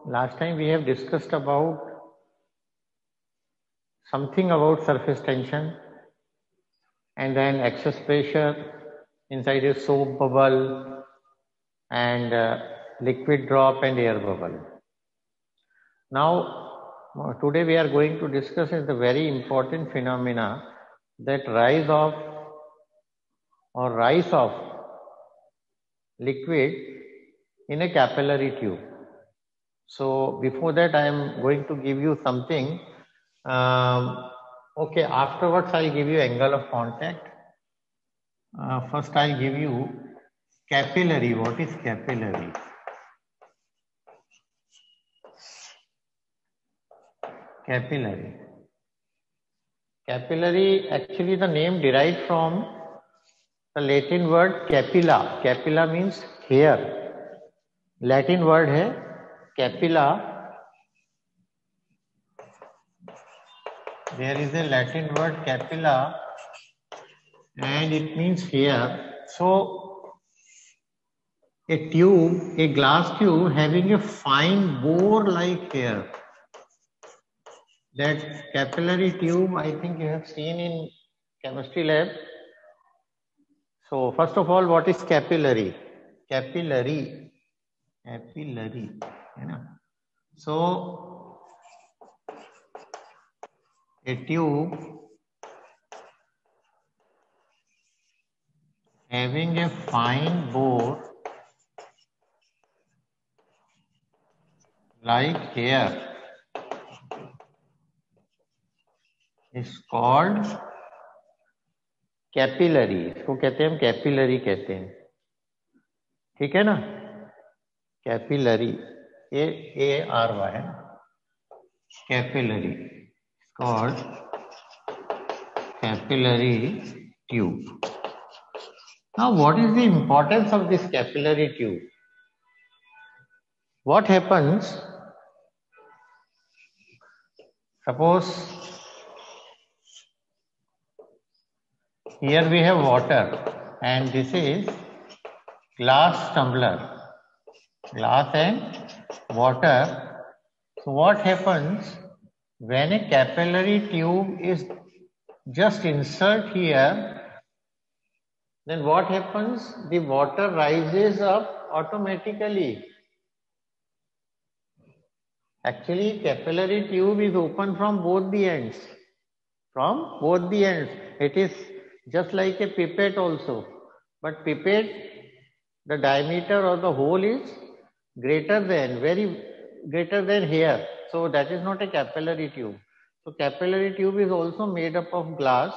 last time we have discussed about something about surface tension and then excess pressure inside a soap bubble and liquid drop and air bubble. Now, today we are going to discuss the very important phenomena that rise of liquid in a capillary tube. So before that, I am going to give you something. Okay, afterwards I'll give you angle of contact. First I'll give you capillary. What is capillary? Capillary. Capillary, actually the name derived from the Latin word capilla. Capilla means hair. Latin word है capilla. There is a Latin word capilla and it means hair. So a tube, a glass tube having a fine bore like hair. That capillary tube, I think you have seen in chemistry lab. So first of all, what is capillary? Capillary. So a tube having a fine bore like hair is called capillary. इसको कहते हैं हम capillary कहते हैं. ठीक है ना? Capillary ARY है. Capillary called capillary tube. Now what is the importance of this capillary tube? What happens? Suppose here we have water and this is glass tumbler, glass and water. So what happens when a capillary tube is just insert here, then what happens? The water rises up automatically. Actually, capillary tube is open from both the ends. From both the ends. It is just like a pipette also. But pipette, the diameter of the hole is greater than, very greater than here. So that is not a capillary tube. So capillary tube is also made up of glass,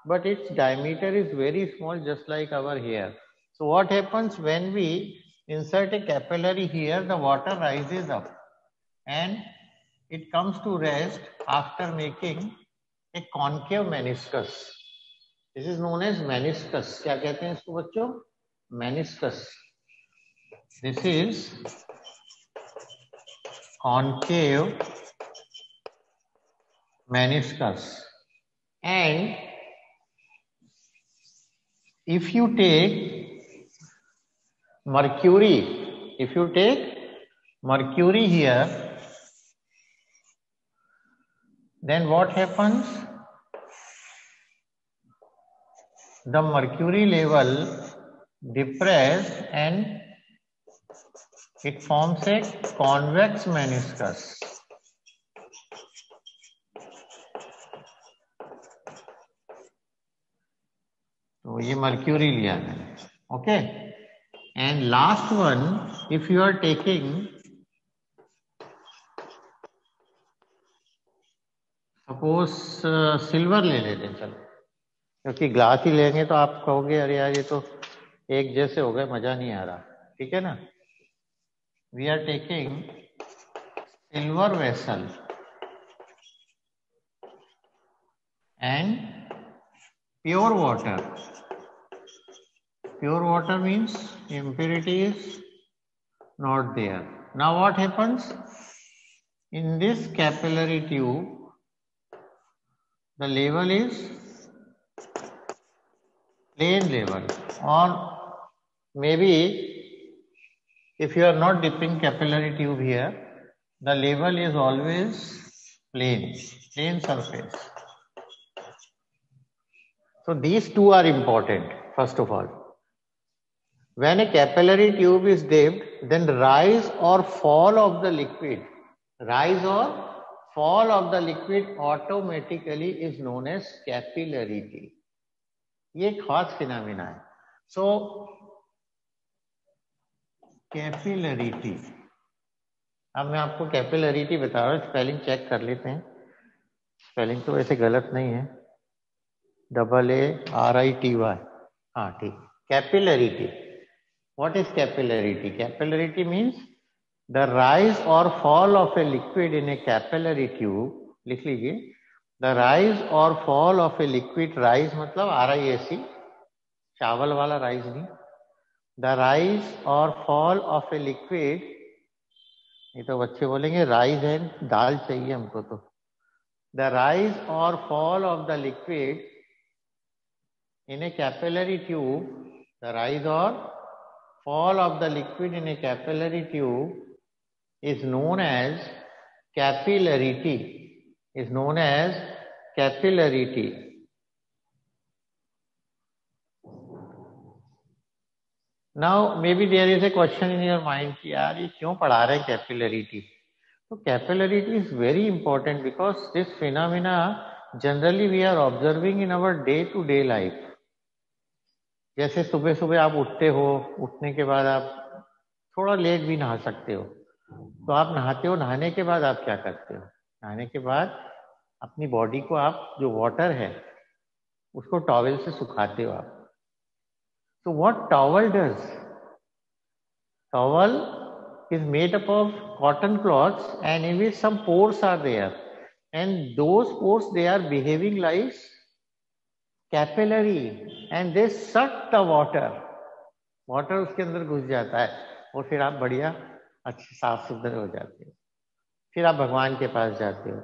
but its diameter is very small, just like our hair. So what happens when we insert a capillary here, the water rises up and it comes to rest after making a concave meniscus. This is known as meniscus. क्या कहते हैं इसको बच्चों? Meniscus. This is concave meniscus. And if you take mercury, here, then what happens? The mercury level depressed and it forms a convex meniscus. So ये mercury लिया मैंने. Okay. And last one, if you are taking, suppose silver ले लेते हैं. चलो, क्योंकि glass ही लेंगे तो आप कहोगे अरे यार ये तो एक जैसे हो गए, मजा नहीं आ रहा. ठीक है ना? We are taking silver vessel and pure water. Pure water means impurity is not there. Now what happens? In this capillary tube, the level is plain level, or maybe if you are not dipping capillary tube here, The label is always plain surface. So these two are important, first of all. When a capillary tube is dipped, then rise or fall of the liquid automatically is known as capillarity. ये एक खास phenomena है. So capillarity, अब मैं आपको capillarity बता रहा हूँ. स्पेलिंग चेक कर लेते हैं. स्पेलिंग तो वैसे गलत नहीं है, AARITY. हाँ ठीक. Capillarity. What is capillarity? Capillarity means the rise or fall of a liquid in a capillary tube. लिख लीजिए. The rise or fall of a liquid, rise मतलब RISE, चावल वाला rise नहीं. The rise or fall of a liquid, ये तो बच्चे बोलेंगे राइज है, दाल चाहिए हमको तो. The rise or fall of the liquid in a capillary tube, the rise or fall of the liquid in a capillary tube is known as capillarity. Is known as capillarity. Now maybe there is a question in your mind कि यार ये क्यों पढ़ा रहे हैं capillarity? So capillarity is very important because this phenomena generally we are observing in our day-to-day life. जैसे सुबह सुबह आप उठते हो, उठने के बाद आप थोड़ा लेट भी नहा सकते हो, तो आप नहाते हो. नहाने के बाद आप क्या करते हो? नहाने के बाद अपनी बॉडी को आप जो वाटर है उसको टॉवेल से सुखाते हो आप. So what towel does? Towel is made up of cotton cloths and in which some pores are there, and those pores, they are behaving like capillary and they suck the water. Water उसके अंदर घुस जाता है और फिर आप बढ़िया अच्छे साफ सुथरे हो जाते हो. फिर आप भगवान के पास जाते हो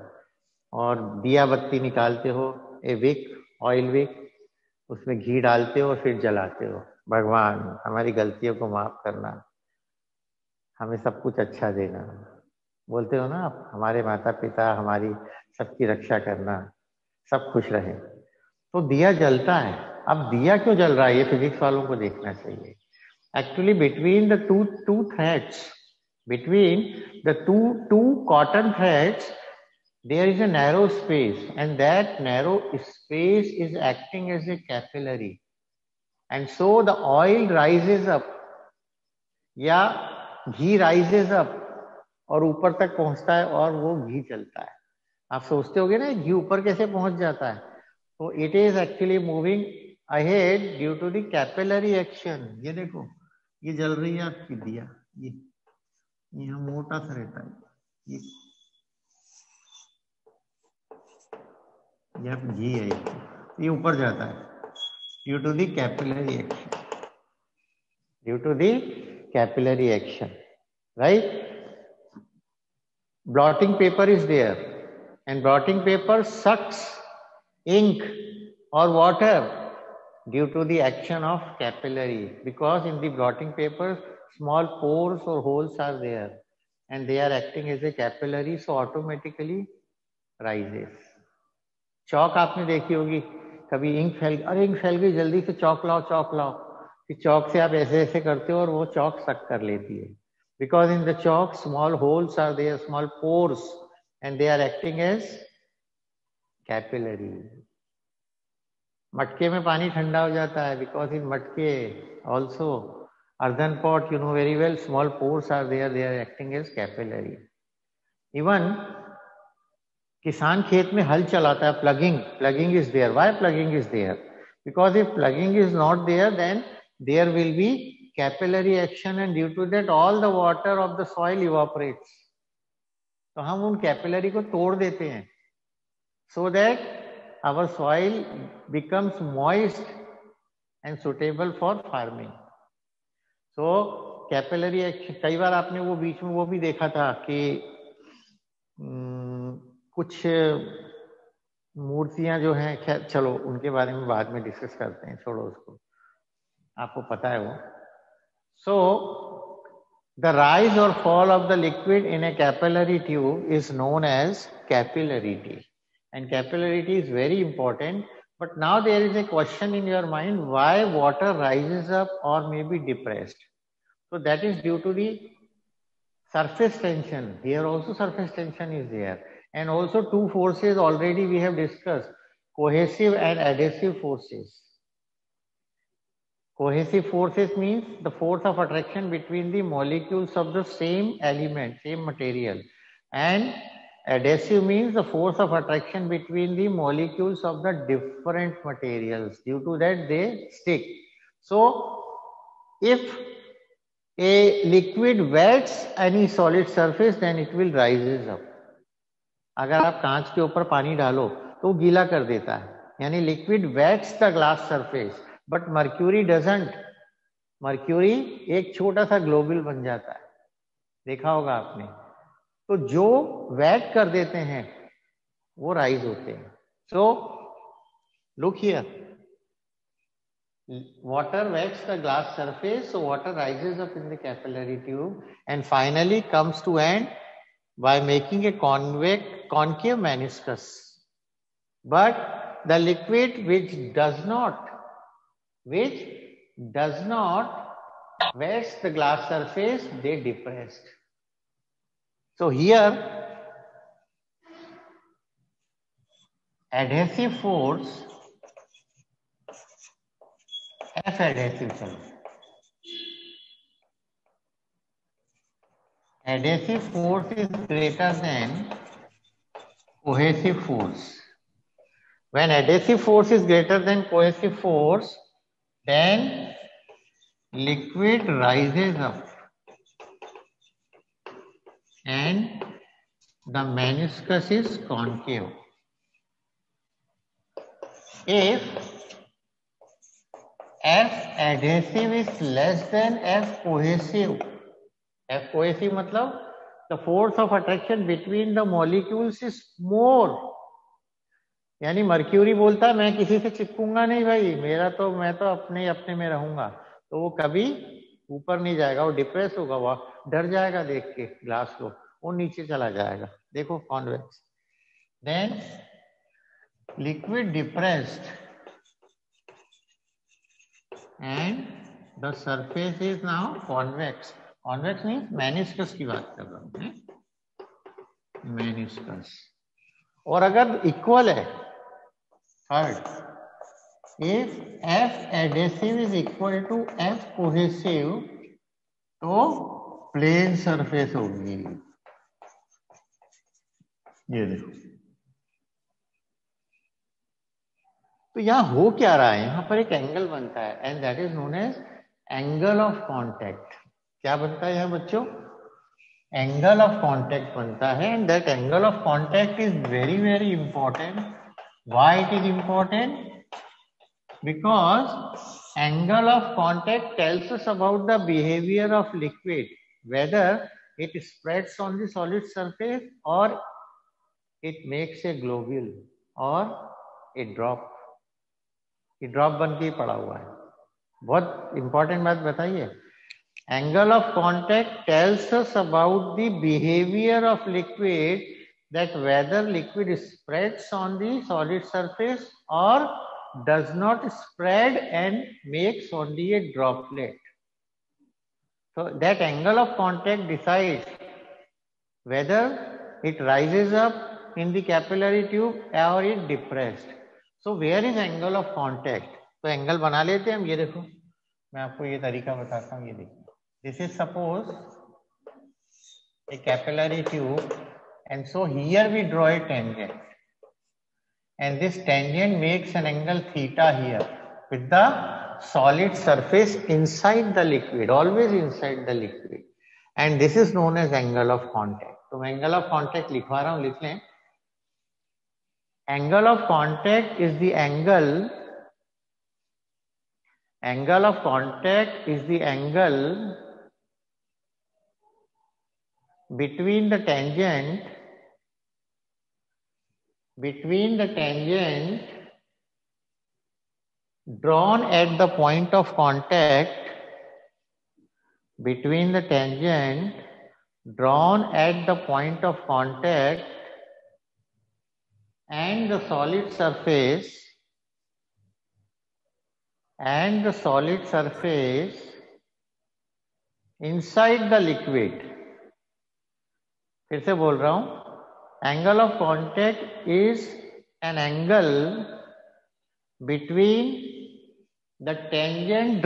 और दिया बत्ती निकालते हो, ए विक, ऑयल विक, उसमें घी डालते हो और फिर जलाते हो. भगवान हमारी गलतियों को माफ करना, हमें सब कुछ अच्छा देना. बोलते हो ना आप, हमारे माता पिता हमारी सबकी रक्षा करना, सब खुश रहे. तो दिया जलता है. अब दिया क्यों जल रहा है ये फिजिक्स वालों को देखना चाहिए. Actually between the two threads, between the two cotton threads, there is a narrow space, and that narrow space is acting as a capillary, and so the oil rises up या घी rises up और ऊपर तक पहुंचता है और वो घी चलता है. आप सोचते होगे ना घी ऊपर कैसे पहुंच जाता है. तो it is actually moving ahead due to the capillary action. ये देखो, ये जल रही है आपकी दिया, ये यहाँ मोटा सा रहता है, ये घी है, ये ऊपर जाता है due to the capillary action. Due to the capillary action, right. blotting paper is there and blotting paper sucks ink or water due to the action of capillary, because in the blotting paper small pores or holes are there and they are acting as a capillary, so automatically rises. चौक आपने देखी होगी, कभी ink फैल, अरे ink फैल गई, जल्दी से चौक लाओ चौक लाओ. फिर चौक से आप ऐसे ऐसे करते हो और वो चौक सक कर लेती है. because in the chalk small holes are there, small pores, and they are acting as capillary. मटके में पानी ठंडा हो जाता है because in मटके also earthen pot, you know very well, small pores are there, they are acting as capillary. Even किसान खेत में हल चलाता है, plugging is there. Why plugging is there? Because if plugging is not there, then there will be capillary action and due to that all the water of the soil evaporates. तो हम उन capillary को तोड़ देते हैं so that our soil becomes moist and suitable for farming. So capillary action, कई बार आपने वो बीच में वो भी देखा था कि कुछ मूर्तियां जो हैं, खैर चलो उनके बारे में बाद में डिस्कस करते हैं, छोड़ो उसको, आपको पता है वो. So The rise or fall of the liquid in a capillary tube is known as capillarity. And capillarity is very important. But now there is a question in your mind, why water rises up or may be depressed? So that is due to the surface tension. Here also surface tension is there. And also two forces already we have discussed, cohesive and adhesive forces. Cohesive forces means the force of attraction between the molecules of the same element, same material. And adhesive means the force of attraction between the molecules of the different materials. Due to that, they stick. So, if a liquid wets any solid surface, then it will rises up. अगर आप कांच के ऊपर पानी डालो तो वो गीला कर देता है, यानी liquid wets the glass surface, but mercury doesn't. Mercury एक छोटा सा ग्लोबुल बन जाता है, देखा होगा आपने. तो जो वेट कर देते हैं वो राइज होते हैं. So look here, water wets the glass surface, so water rises up in the capillary tube and finally comes to end by making a concave meniscus. But the liquid which does not wets the glass surface, they depressed. So here adhesive force, F adhesive चलो, adhesive force is greater than cohesive force. When adhesive force is greater than cohesive force, then liquid rises up and the meniscus is concave. If F adhesive is less than F cohesive, F cohesive मतलब the force of attraction between the molecules is more. यानी mercury बोलता है मैं किसी से चिपकूंगा नहीं भाई, मैं तो अपने में रहूंगा, तो वो कभी ऊपर नहीं जाएगा, वो डिप्रेस होगा, वो डर जाएगा देख के ग्लास को, वो नीचे चला जाएगा. देखो convex. Then liquid depressed and the surface is now convex. Convex means meniscus की बात कर रहा हूं, मेनिस्कस. और अगर इक्वल है, third, if F adhesive is equal to F cohesive, तो प्लेन सरफेस होगी. ये देखो, तो यहां हो क्या रहा है, यहां पर एक एंगल बनता है and that is known as angle of contact. क्या बनता है यहां बच्चों? एंगल ऑफ कांटेक्ट बनता है. And that angle of contact is very very important. Why it is important? Because angle of contact tells us about the behavior of liquid, whether it spreads on the solid surface or it makes a globule or a drop. ये drop बन के पड़ा हुआ है. बहुत important बात बताइए. Angle of contact tells us about the behavior of liquid, that whether liquid spreads on the solid surface or does not spread and makes only a droplet. So that angle of contact decides whether it rises up in the capillary tube or it depressed. So where is angle of contact? तो angle बना लेते हैं हम. ये देखो, मैं आपको ये तरीका बताता हूँ. ये देखिए, this is suppose a capillary tube and so here we draw a tangent. And this tangent makes an angle theta here with the solid surface inside the liquid, always inside the liquid. And this is known as angle of contact. तो मैं angle of contact लिखवा रहा हूं, लिख लें. Angle of contact is the angle of contact is the angle between the tangent drawn at the point of contact between the tangent drawn at the point of contact and the solid surface inside the liquid. फिर से बोल रहा हूं, angle of contact is an angle between the tangent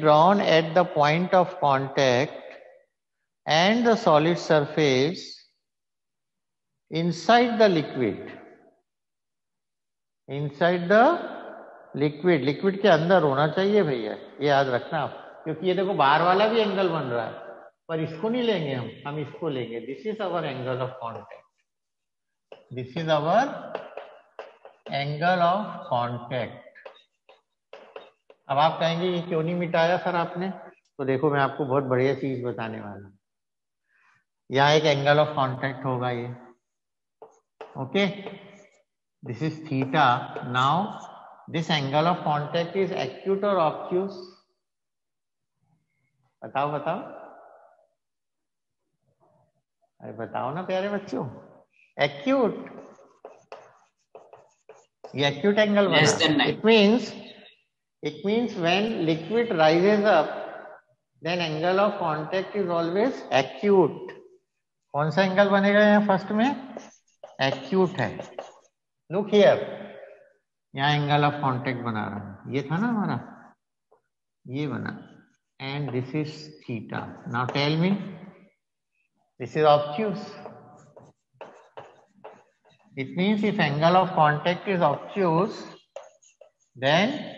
drawn at the point of contact and the solid surface inside the liquid. Liquid के अंदर होना चाहिए भैया, ये याद रखना आप, क्योंकि ये देखो बाहर वाला भी एंगल बन रहा है, पर इसको नहीं लेंगे हम इसको लेंगे. This is our angle of contact. अब आप कहेंगे ये क्यों नहीं मिटाया सर आपने? तो देखो मैं आपको बहुत बढ़िया चीज बताने वाला हूं. यहाँ एक एंगल ऑफ कॉन्टैक्ट होगा ये. Okay, this is theta. Now this angle of contact is acute और ऑब्ट्यूस? बताओ. अरे बताओ ना प्यारे बच्चों. एक्यूट. ये एक्यूट एंगल बना. It means when liquid rises up, then angle of contact is always acute. कौन सा एंगल बनेगा यहाँ फर्स्ट में? एक्यूट है. Look here, यहाँ एंगल ऑफ कॉन्टैक्ट बना रहा हूं. ये था ना हमारा, ये बना, and this is theta. Now tell me, this is obtuse. It means if angle of contact is obtuse, then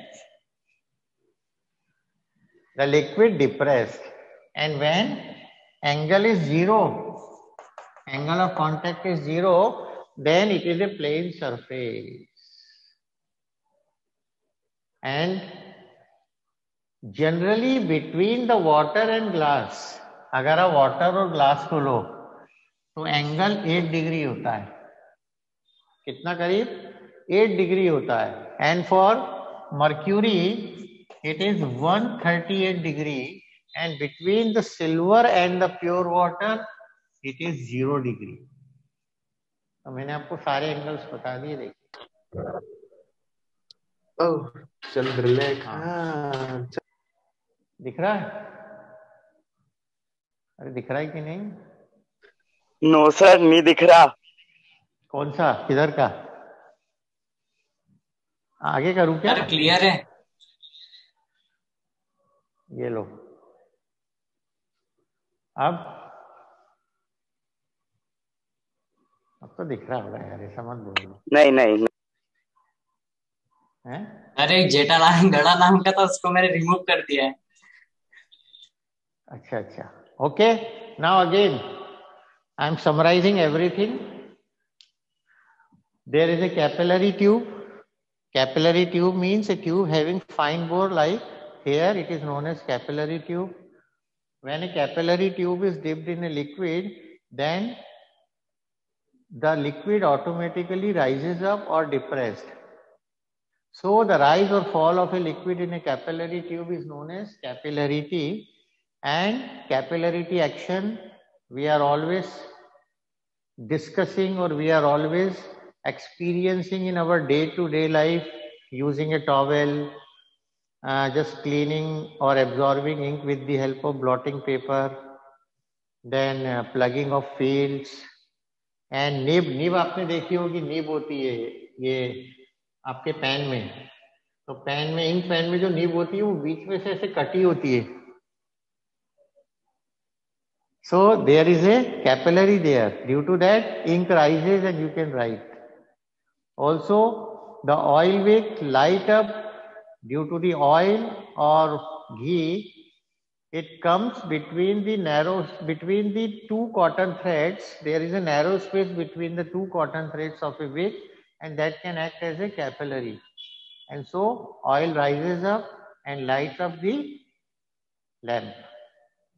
the liquid depressed, and when angle is zero, angle of contact is zero, then it is a plane surface. And generally between the water and glass, अगर आप water और glass को लो तो angle 8 degree होता है. कितना करीब? 8 degree होता है. And for mercury it is 138 degree, and between the silver and the pure water it is 0 degree. तो मैंने आपको सारे एंगल्स बता दिए. देखिए चंद्रलेखा दिख रहा है? अरे दिख रहा है कि नहीं? नो सर, नहीं दिख रहा. कौन सा? किधर का? आगे करूं क्या? क्लियर है. ये लो. अब तो दिख रहा होगा यार, ऐसा मत बोलो. नहीं हैं? अरे जेठालाल गड़ा नाम का था, उसको मैंने रिमूव कर दिया है. अच्छा. Okay, now again I am summarising everything. There is a capillary tube. Capillary tube means a tube having fine bore like here. It is known as capillary tube. When a capillary tube is dipped in a liquid, then the liquid automatically rises up or depressed. So the rise or fall of a liquid in a capillary tube is known as capillarity. And capillarity action we are always discussing, or we are always experiencing in our day-to-day life, using a towel, just cleaning or absorbing ink with the help of blotting paper, then plugging of fields, and nib आपने देखी होगी. nib होती है ये आपके pen में. तो pen में, इंक पेन में जो nib होती है वो बीच में से ऐसे कटी होती है. So there is a capillary there. Due to that, ink rises and you can write. Also, the oil wick light up due to the oil or ghee. It comes between the two cotton threads. There is a narrow space between the two cotton threads of a wick, and that can act as a capillary. And so oil rises up and lights up the lamp.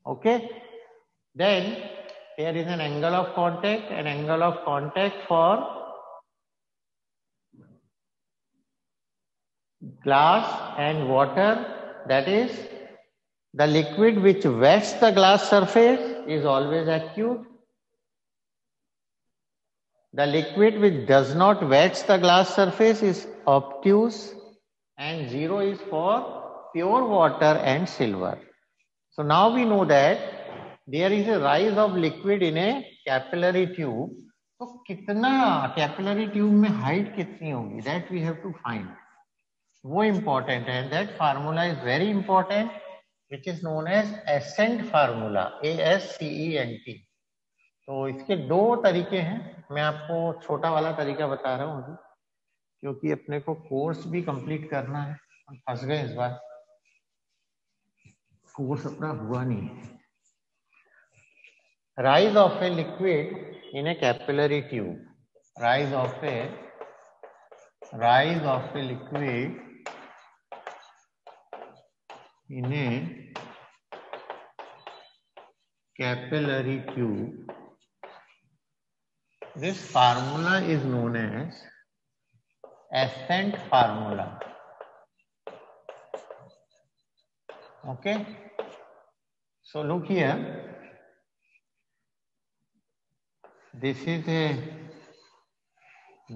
Okay. Then there is an angle of contact for glass and water, that is The liquid which wets the glass surface is always acute. The liquid which does not wet the glass surface is obtuse, and 0 is for pure water and silver. So now we know that there is a rise of liquid in a capillary tube. तो कितना capillary tube में height कितनी होगी, that we have to find. वो important है, that formula is very important, which is known as ascent formula, ASCENT. तो इसके दो तरीके हैं. मैं आपको छोटा वाला तरीका बता रहा हूँ अभी, क्योंकि अपने को कोर्स भी कंप्लीट करना है. हम फंस गए इस बार, कोर्स अपना हुआ नहीं. Rise of a liquid in a capillary tube. Rise of a liquid in a capillary tube. This formula is known as Ascent formula. Okay. So look here. This is a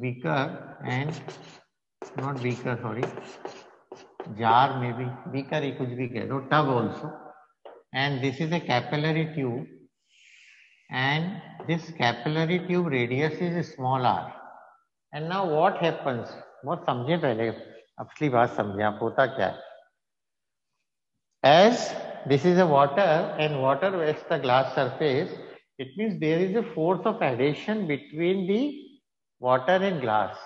beaker and not beaker, sorry, jar, maybe beaker ही कुछ भी कह दो, tub also, and this is a capillary tube, and this capillary tube radius is small r. And now what happens, बहुत समझे पहले, असली बात समझे आप, होता क्या है. As this is a water and water wets the glass surface, it means there is a force of adhesion between the water and glass.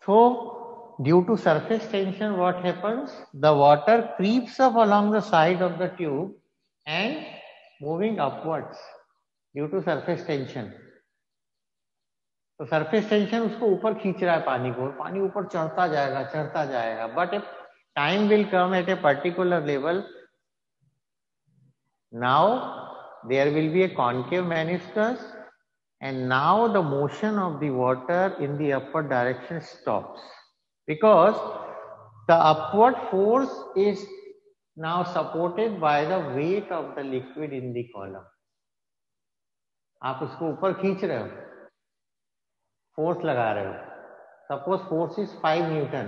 So due to surface tension, what happens, the water creeps up along the side of the tube and moving upwards due to surface tension. तो surface tension उसको ऊपर खींच रहा है पानी को, पानी ऊपर चढ़ता जाएगा, but a time will come at a particular level. Now there will be a concave meniscus, and now the motion of the water in the upward direction stops, because the upward force is now supported by the weight of the liquid in the column. आप उसको ऊपर खींच रहे हो, force लगा रहे हो, suppose force is 5 Newton.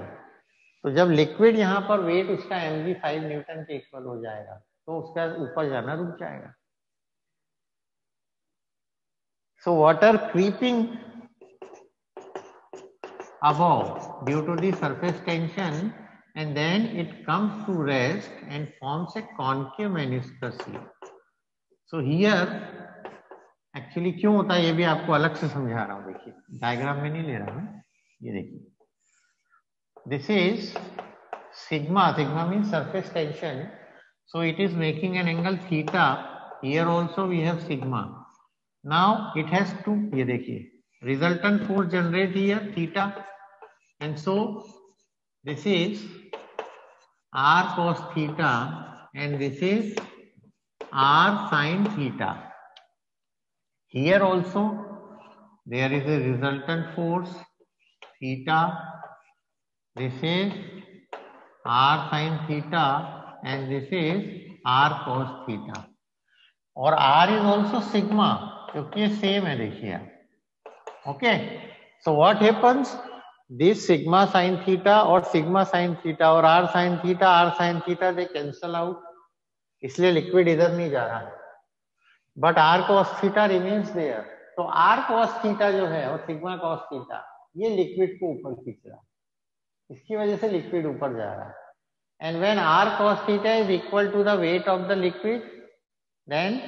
तो जब लिक्विड यहाँ पर वेट उसका mg 5 न्यूटन के इक्वल हो जाएगा, तो उसका ऊपर जाना रुक जाएगा. So water creeping above due to the surface tension, and then it comes to rest and forms a concave meniscus here. So here actually क्यों होता है ये भी आपको अलग से समझा रहा हूँ. देखिए डायग्राम में नहीं ले रहा हूँ, ये देखिए, this is sigma. Sigma means surface tension, so it is making an angle theta. Here also we have sigma. Now it has to, ये देखिए, resultant force generate here theta, and so this is r cos theta and this is r sin theta. Here also there is a resultant force theta, this is r sin theta and this is r cos theta, और r is also sigma क्योंकि ये same है. देखिए okay. So what happens, this sigma sine theta और sigma sine theta और r sine theta they cancel out, इसलिए liquid इधर नहीं जा रहा है, but r cos theta remains there. तो r cos थीटा जो है और सिग्मा cos थीटा ये लिक्विड को ऊपर खींच रहा है, इसकी वजह से लिक्विड ऊपर जा रहा है. And when r cos theta is equal to the weight of the liquid, then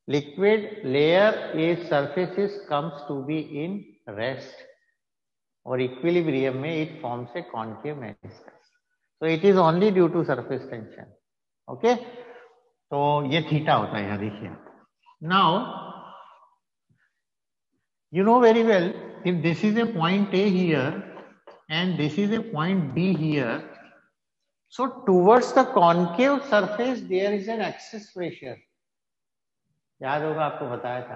liquid layer is surfaces comes to be in rest or equilibrium में it forms a concave meniscus. So it is only due to surface tension. Okay, तो ये theta होता है यहाँ देखिए. Now you know very well, if this is a point A here and this is a point B here, so towards the concave surface there is an excess pressure. याद होगा आपको बताया था,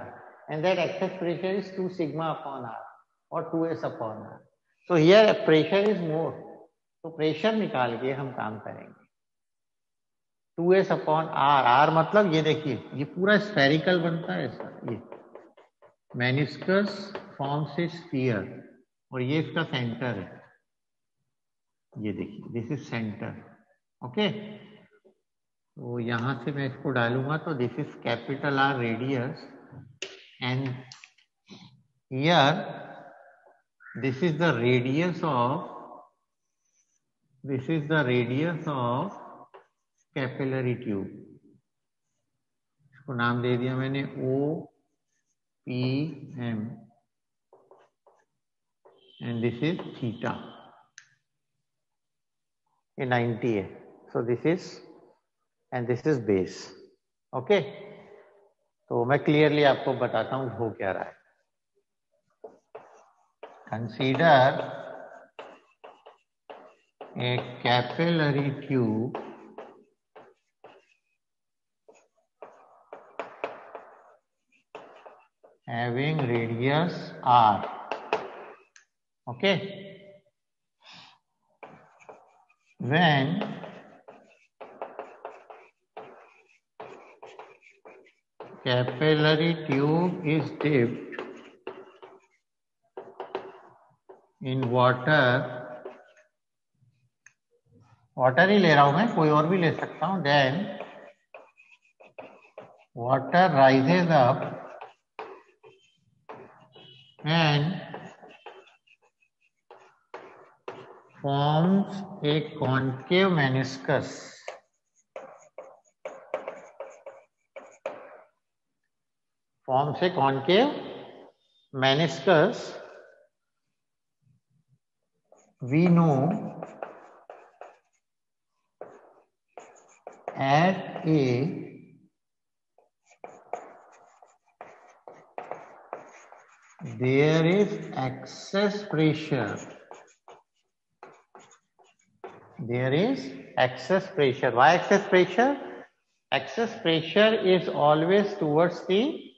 and that excess pressure is 2 sigma upon r or 2s upon r. So here pressure is more, तो pressure निकाल के हम काम करेंगे. 2s upon are. आर मतलब ये देखिए ये पूरा स्फेरिकल बनता है ऐसा, ये मेनिस्कस फॉर्म्स ए स्फीयर और ये इसका सेंटर है, ये देखिए दिस इज सेंटर। ओके, तो यहां से मैं इसको डालूंगा तो this is capital R radius and here this is the radius of capillary tube। इसको नाम दे दिया मैंने OPM and this is theta, ये 90 है। so this is base। Okay, तो मैं क्लियरली आपको बताता हूं हो क्या रहा है। Consider a capillary tube having radius r। Okay, when capillary tube is dipped in water ही ले रहा हूं मैं, कोई और भी ले सकता हूं, then water rises up and forms a concave meniscus। Forms a concave meniscus। We know at a there is excess pressure। There is excess pressure। Why excess pressure? Excess pressure is always towards the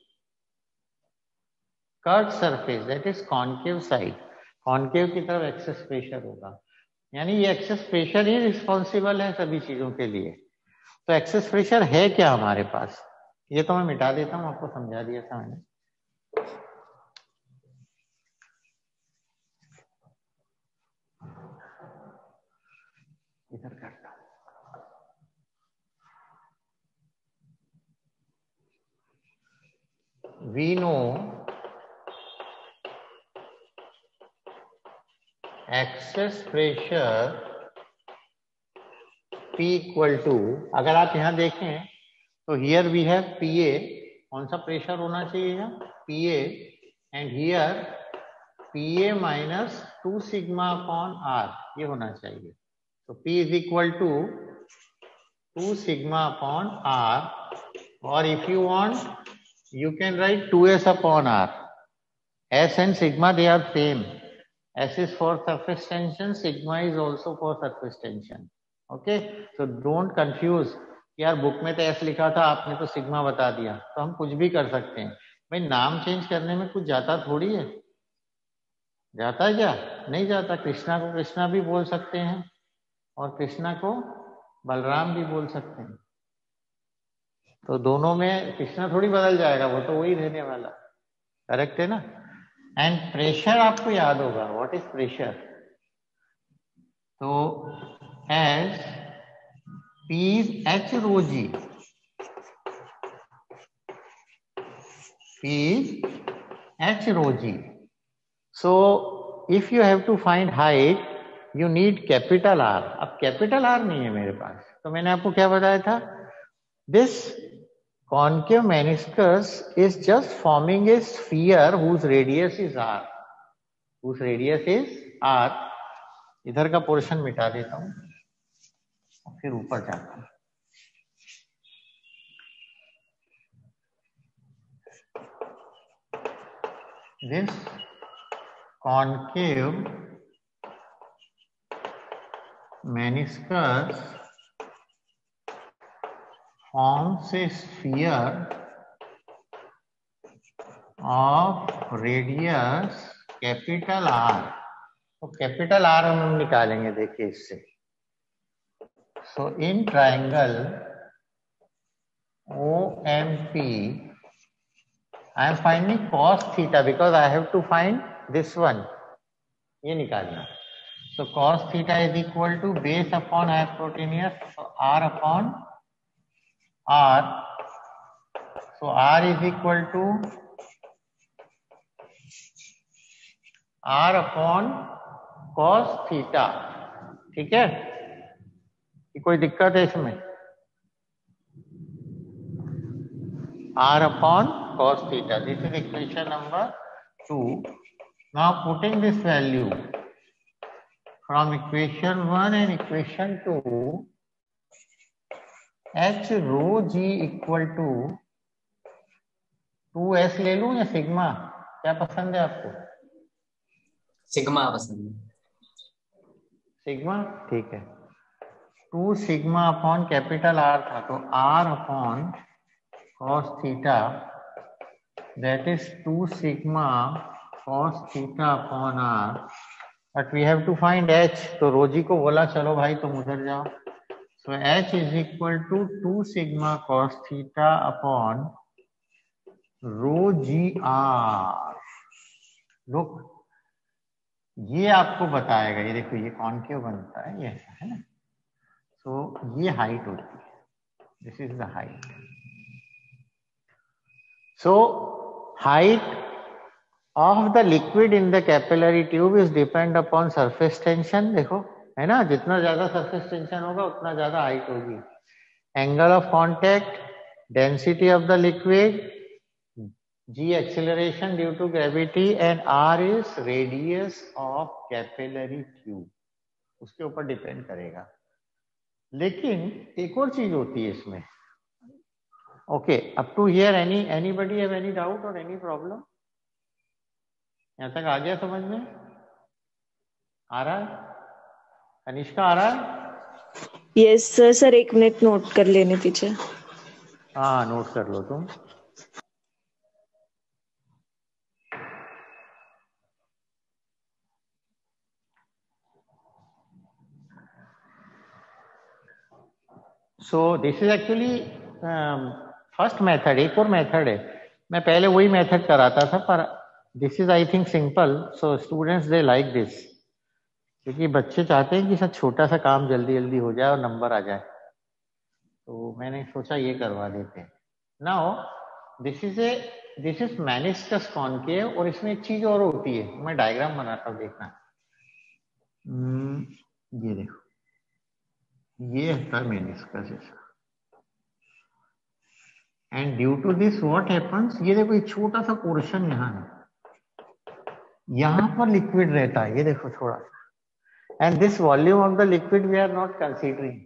curved surface, that is concave side। concave की तरफ excess pressure होगा, यानी ये excess pressure ही responsible है सभी चीजों के लिए। तो excess pressure है क्या हमारे पास, ये तो मैं मिटा देता हूं, आपको समझा दिया था मैंने। इधर करता हूं। We know excess pressure P equal to, अगर आप यहां देखें तो here we have PA, कौन सा प्रेशर होना चाहिए यहाँ, PA, and here PA minus 2 sigma upon R, ये होना चाहिए। तो P is equal to 2 sigma upon R, or if you want you can write 2s upon R। S and sigma they are same। S is for surface tension, sigma is also for surface tension। Okay, so don't confuse, यार book में तो S लिखा था आपने तो sigma बता दिया। तो हम कुछ भी कर सकते हैं भाई, नाम चेंज करने में कुछ जाता थोड़ी है, जाता है क्या, नहीं जाता। कृष्णा को कृष्णा भी बोल सकते हैं और कृष्णा को बलराम भी बोल सकते हैं, तो दोनों में कृष्णा थोड़ी बदल जाएगा, वो तो वही रहने वाला। करेक्ट है ना। एंड प्रेशर आपको याद होगा, व्हाट इज प्रेशर, तो as P is H rho G, P is H rho G। So if you have to find height you need capital R। अब capital R नहीं है मेरे पास, तो मैंने आपको क्या बताया था, this concave meniscus is just forming a sphere whose radius is R, whose radius is R। इधर का पोर्शन मिटा देता हूं फिर ऊपर जाता हूं। This concave meniscus forms a sphere of radius capital R। तो कैपिटल R हम निकालेंगे, देखिए इससे। So in triangle OMP, I am finding cos theta because I have to find this one. ये निकालना. So cos theta is equal to base upon hypotenuse, so R upon R. So R is equal to R upon cos theta. ठीक है? कि कोई दिक्कत है इसमें? R upon cos theta. This is equation number 2. Now putting this value from equation 1 and equation 2, H rho G equal to 2S ले लूं या सिग्मा? क्या पसंद है आपको? सिग्मा पसंद है. सिग्मा ठीक है. 2 सिग्मा अपॉन कैपिटल R था तो R upon cos theta, that is 2 sigma cos theta upon R, but we have to find H. तो रोजी को बोला चलो भाई तुम उधर जाओ. So H is equal to 2 sigma cos theta upon rho g R. Look, ये आपको बताएगा. ये देखो ये कॉन्केव बनता है, ये ऐसा है ना. तो ये हाइट होती है. This is the height. So height of the liquid in the capillary tube is depend upon surface tension. देखो है ना, जितना ज्यादा surface tension होगा उतना ज्यादा height होगी. Angle of contact, density of the liquid, G acceleration due to gravity, and R is radius of capillary tube. उसके ऊपर डिपेंड करेगा. लेकिन एक और चीज होती है इसमें. Okay, up to here anybody have any doubt or any problem? यहाँ तक आ गया समझ में? आ रहा है? कनिष्का आ रहा है? Yes sir. सर एक मिनट नोट कर लेने पीछे. हाँ नोट कर लो तुम. So this is actually first method. एक और मेथड है. मैं पहले वही मेथड कराता था पर this is I think simple. So students they like this, क्योंकि बच्चे चाहते हैं कि सर छोटा सा काम जल्दी जल्दी हो जाए और नंबर आ जाए. तो मैंने सोचा ये करवा देते हैं. Now this is meniscus concave. और इसमें एक चीज और होती है, मैं डायग्राम बनाता हूँ देखना. ये देखो, ये है मेनिस्कस ऐसा. And due to this what happens, ये देखो ये छोटा सा पोर्शन यहाँ है, यहाँ पर लिक्विड रहता है. ये देखो थोड़ा सा. And this volume of the liquid we are not considering.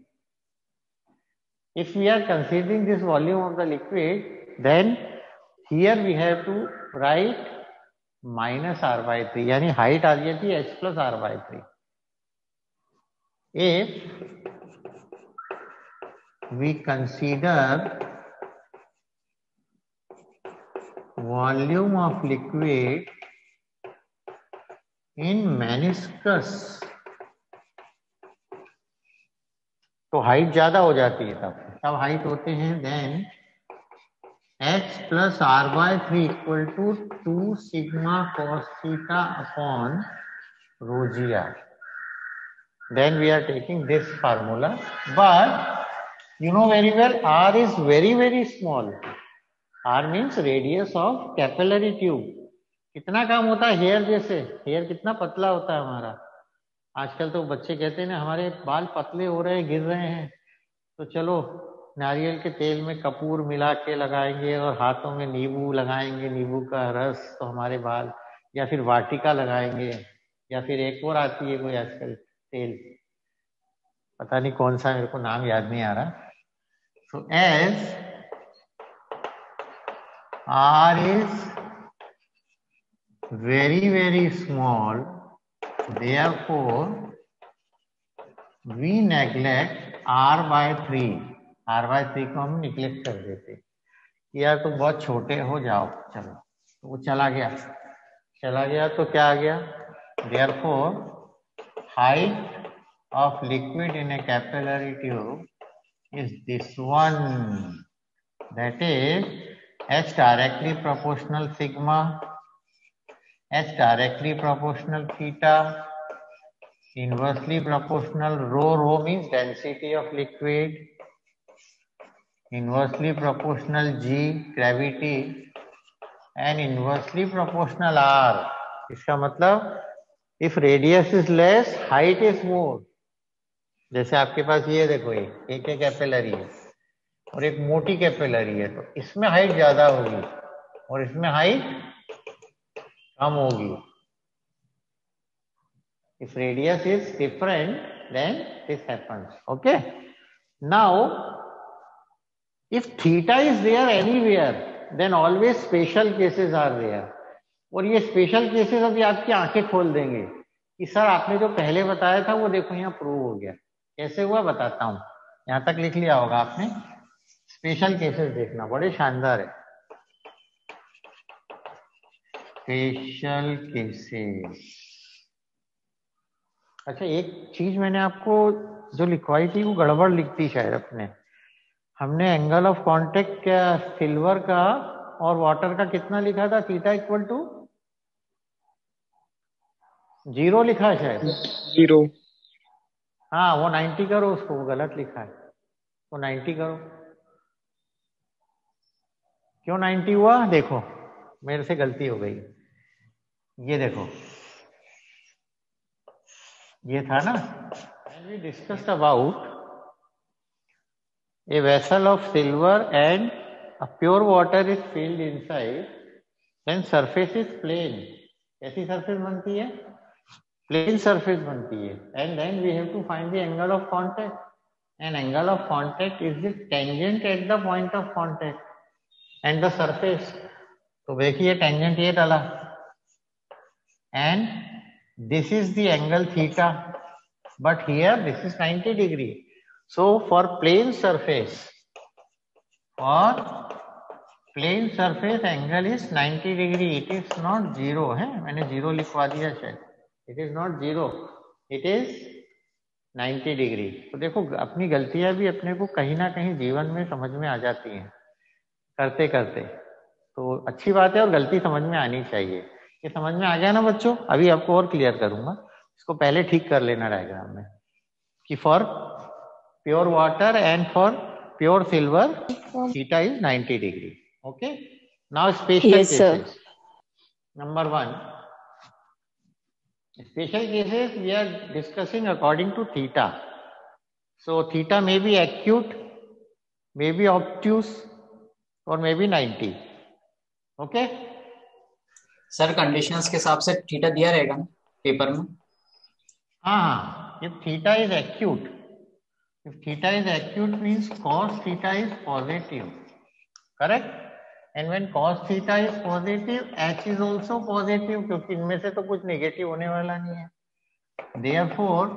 If we are considering this volume of the liquid, then here we have to write -r/3, यानी हाइट आ जाती है h + r/3. If we consider volume of liquid in meniscus, तो height ज्यादा हो जाती है. तब हाइट होते हैं then h + r/3 = 2 sigma cos theta upon rho g r. Then we are taking this formula, but you know very well R is very very small. R means radius of capillary tube. कितना काम होता है hair जैसे. Hair कितना पतला होता है हमारा. आजकल तो बच्चे कहते हैं ना हमारे बाल पतले हो रहे हैं, गिर रहे हैं, तो चलो नारियल के तेल में कपूर मिला के लगाएंगे और हाथों में नींबू लगाएंगे, नींबू का रस, तो हमारे बाल, या फिर वाटिका लगाएंगे, या फिर एक और आती है कोई आजकल तेल, पता नहीं कौन सा, मेरे को नाम याद नहीं आ रहा. So as R is very very small, therefore we neglect r/3. r/3 को हम निग्लेक्ट कर देते. यार तुम बहुत छोटे हो, जाओ चलो. तो वो चला गया तो क्या आ गया? Therefore height of liquid in a capillary tube is this one. that is H directly proportional sigma, H directly proportional theta, inversely proportional rho means density of liquid, inversely proportional G gravity and inversely proportional R. इसका मतलब if radius is less, height is more. जैसे आपके पास ये देखो, एक capillary है और एक मोटी कैपिलरी है, तो इसमें हाइट ज्यादा होगी और इसमें हाइट कम होगी. If radius is different, then this happens. Okay. Now, if theta is there anywhere, then always special cases are there. और ये स्पेशल केसेस अभी आपकी आंखें खोल देंगे कि सर आपने जो पहले बताया था वो देखो यहाँ प्रूव हो गया. कैसे हुआ बताता हूँ. यहाँ तक लिख लिया होगा आपने. स्पेशल केसेस देखना, बड़े शानदार है. Special cases. अच्छा, एक चीज मैंने आपको जो लिखवाई थी वो गड़बड़ लिखती शायद अपने. हमने एंगल ऑफ कांटेक्ट क्या सिल्वर का और वाटर का कितना लिखा था? थीटा इक्वल टू 0 लिखा है शायद. 0. हाँ, वो 90 करो उसको, वो गलत लिखा है. वो 90 करो. क्यों 90 हुआ? देखो मेरे से गलती हो गई. ये देखो, ये था ना, we discussed about a vessel of silver and a pure water is filled inside, then surface is plane. कैसी surface बनती है? Plane surface बनती है. And then we have to find the angle of contact. And angle of contact is the tangent at the point of contact and the surface. तो देखिए tangent ये डाला and this is the angle theta, but here this is 90 degree. So for plane surface angle is 90 degree. It is not 0 है, मैंने 0 लिखवा दिया शायद. It is not 0, it is 90 degree. तो देखो अपनी गलतियां भी अपने को कहीं ना कहीं जीवन में समझ में आ जाती हैं करते करते. तो अच्छी बात है और गलती समझ में आनी चाहिए. ये समझ में आ गया ना बच्चों? अभी आपको और क्लियर करूंगा. इसको पहले ठीक कर लेना डायग्राम में कि for pure water and for pure silver theta is 90 degree. Okay. Now special cases. Number 1, special cases we are discussing according to theta. So theta may be acute, may be obtuse और may be 90. Okay. Sir conditions के हिसाब से theta दिया रहेगा ना paper में? हाँ, if theta is acute, if theta is acute means cos theta is positive, correct? And when cos theta is positive, h is also positive, क्योंकि इनमें से तो कुछ नेगेटिव होने वाला नहीं है. Therefore,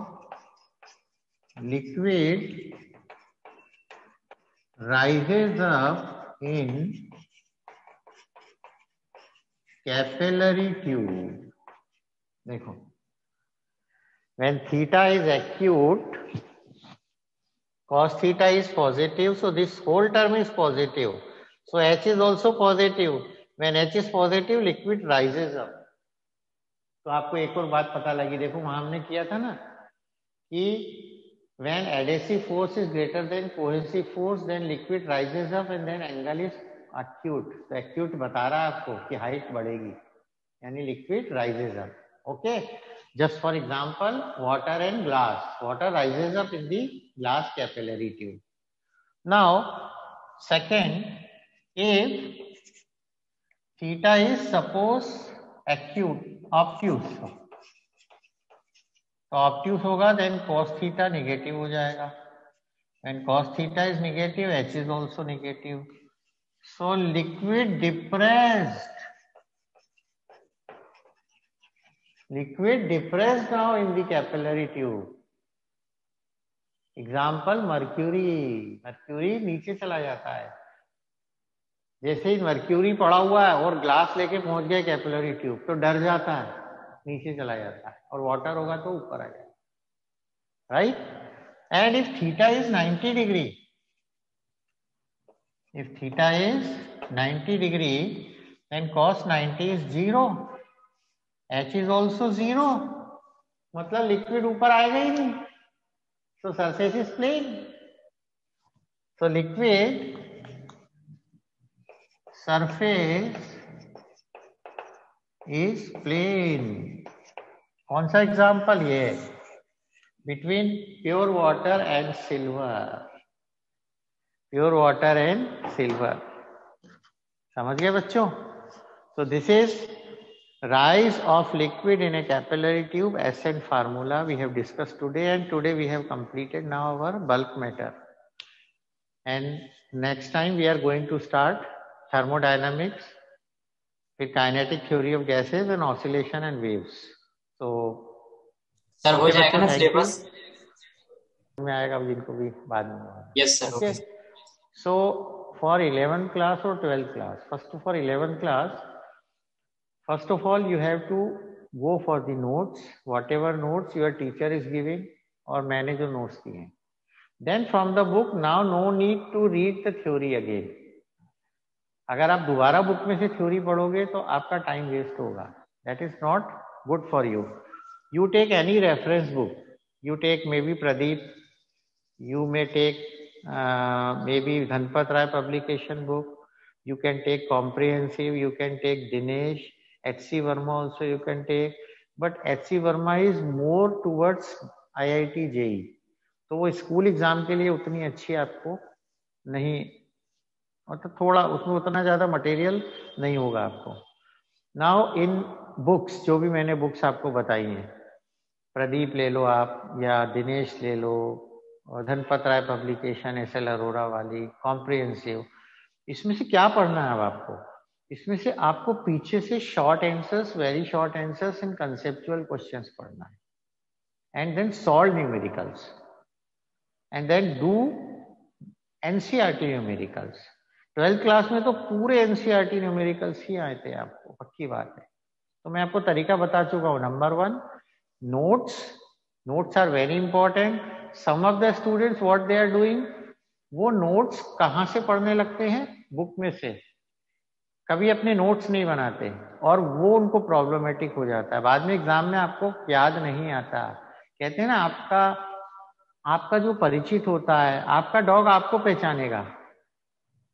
liquid rises up in capillary tube. देखो, when theta is acute, cos theta is positive, so this whole term is positive. So h is also positive. When h is positive, liquid rises up. तो आपको एक और बात पता लगी. देखो वहां हमने किया था ना कि when adhesive force is greater than cohesive force, then liquid rises up and then angle is acute. तो acute बता रहा है आपको कि हाइट बढ़ेगी, यानी liquid rises up. Okay. Just for example, water and glass. Water rises up in the glass capillary tube. Now, second, if theta is suppose acute, obtuse, तो obtuse होगा, then cos theta negative हो जाएगा. When cos theta is negative, h is also negative. So liquid depressed. Liquid depressed now in the capillary tube. Example, mercury. Mercury नीचे चला जाता है. जैसे ही mercury पड़ा हुआ है और ग्लास लेके पहुंच गया कैपिलरी ट्यूब, तो डर जाता है, नीचे चला जाता है. और वाटर होगा तो ऊपर आ जाएगा. Right. And if theta is 90 degree, If theta is 90 degree, then cos 90 is 0. H is also 0. मतलब लिक्विड ऊपर आएगा ही नहीं. So surface is plane. So liquid surface is plane. कौन सा एग्जाम्पल ये? Between pure water and silver. Pure water and silver. समझ गए बच्चों? So this is rise of liquid in a capillary tube, Ascent formula we have discussed today, and today we have completed now our bulk matter. And next time we are going to start thermodynamics with kinetic theory of gases and oscillation and waves. So sir हो जाएगा ना syllabus? में आएगा जिनको भी बाद में. Yes sir. Okay. So for 11th class or 12th class, first for 11th class, first of all you have to go for the notes, whatever notes your teacher is giving और मैंने जो notes दिए हैं. Then from the book, now no need to read the theory again. अगर आप दोबारा book में से थ्योरी पढ़ोगे तो आपका टाइम वेस्ट होगा. That is not good for you. You take any reference book. You take maybe Pradeep. You may take maybe Dhanpat Rai publication book. You can take comprehensive. You can take Dinesh. H.C. Verma also you can take. But H.C. Verma is more towards IIT JEE. तो वो school exam के लिए उतनी अच्छी आपको नहीं, मतलब थोड़ा उसमें उतना ज्यादा मटेरियल नहीं होगा आपको. नाउ इन बुक्स, जो भी मैंने बुक्स आपको बताई हैं, प्रदीप ले लो आप या दिनेश ले लो, और धनपत राय पब्लिकेशन SL अरोरा वाली कॉम्प्रिहेंसिव, इसमें से क्या पढ़ना है अब आपको? इसमें से आपको पीछे से short answers, very short answers in conceptual questions पढ़ना है, and then solve numericals, and then do NCERT numericals. 12th class में तो पूरे NCERT न्यूमेरिकल्स ही आए थे आपको, पक्की बात है. तो मैं आपको तरीका बता चुका हूँ. Number 1, notes are very important. Some of the students what they are doing, वो नोट्स कहाँ से पढ़ने लगते हैं? बुक में से. कभी अपने नोट्स नहीं बनाते और वो उनको प्रॉब्लमेटिक हो जाता है. बाद में एग्जाम में आपको याद नहीं आता. कहते हैं ना, आपका जो परिचित होता है, आपका डॉग आपको पहचानेगा,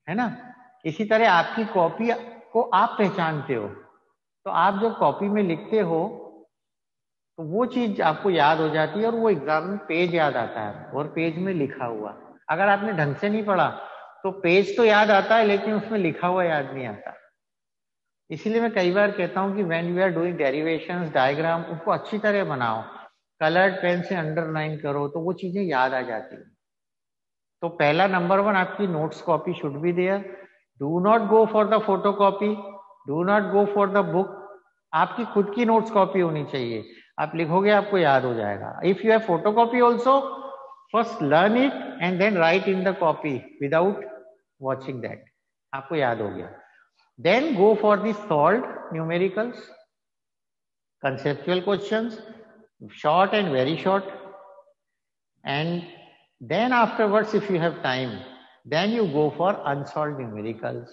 है ना. इसी तरह आपकी कॉपी को आप पहचानते हो. तो आप जब कॉपी में लिखते हो तो वो चीज आपको याद हो जाती है और वो एग्जाम में पेज याद आता है और पेज में लिखा हुआ. अगर आपने ढंग से नहीं पढ़ा तो पेज तो याद आता है लेकिन उसमें लिखा हुआ याद नहीं आता. इसीलिए मैं कई बार कहता हूँ कि when you are doing derivations, diagram, उसको अच्छी तरह बनाओ, कलर्ड पेन से अंडरलाइन करो, तो वो चीजें याद आ जाती है. तो पहला नंबर 1, आपकी notes copy should be there. Do not go for the photocopy, do not go for the book. आपकी खुद की नोट्स कॉपी होनी चाहिए. आप लिखोगे आपको याद हो जाएगा. If you have photocopy also, first learn it and then write in the copy without watching that. आपको याद हो गया. Then go for the solved numericals, conceptual questions, short and very short, and then afterwards if you have time, then you go for unsolved numericals.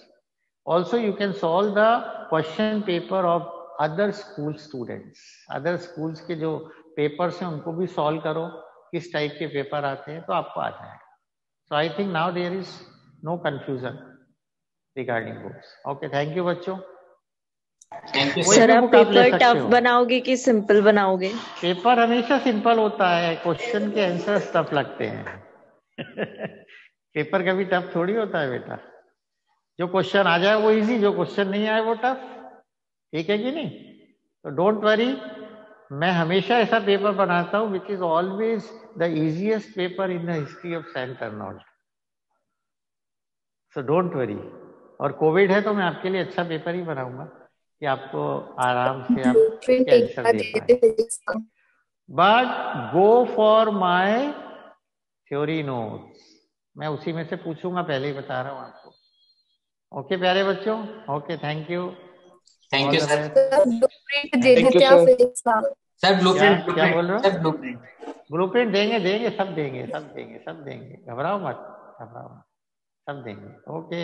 Also you can solve the question paper of other school students. Other schools के जो papers हैं उनको भी solve करो, किस type के paper आते हैं, तो आपको आ जाएगा. So I think now there is no confusion regarding books. Okay, thank you बच्चों. सर आप पेपर टफ बनाओगे कि सिंपल बनाओगे? पेपर हमेशा सिंपल होता है, क्वेश्चन के आंसर्स टफ लगते हैं. पेपर कभी टफ थोड़ी होता है बेटा. जो क्वेश्चन आ जाए वो इजी, जो क्वेश्चन नहीं आए वो टफ. ठीक है कि नहीं? तो डोंट वरी, मैं हमेशा ऐसा पेपर बनाता हूँ which is always the easiest paper in the history of saint Arnold. So don't worry. और कोविड है तो मैं आपके लिए अच्छा पेपर ही बनाऊंगा कि आपको आराम से आप आंसर दे पाए. But go for my theory notes. मैं उसी में से पूछूंगा, पहले ही बता रहा हूँ आपको. ओके प्यारे बच्चों. Okay, thank you. Thank you sir. Sir blueprint क्या बोल रहे हो? ब्लूप्रिंट देंगे, सब देंगे. घबराओ मत. सब देंगे। ओके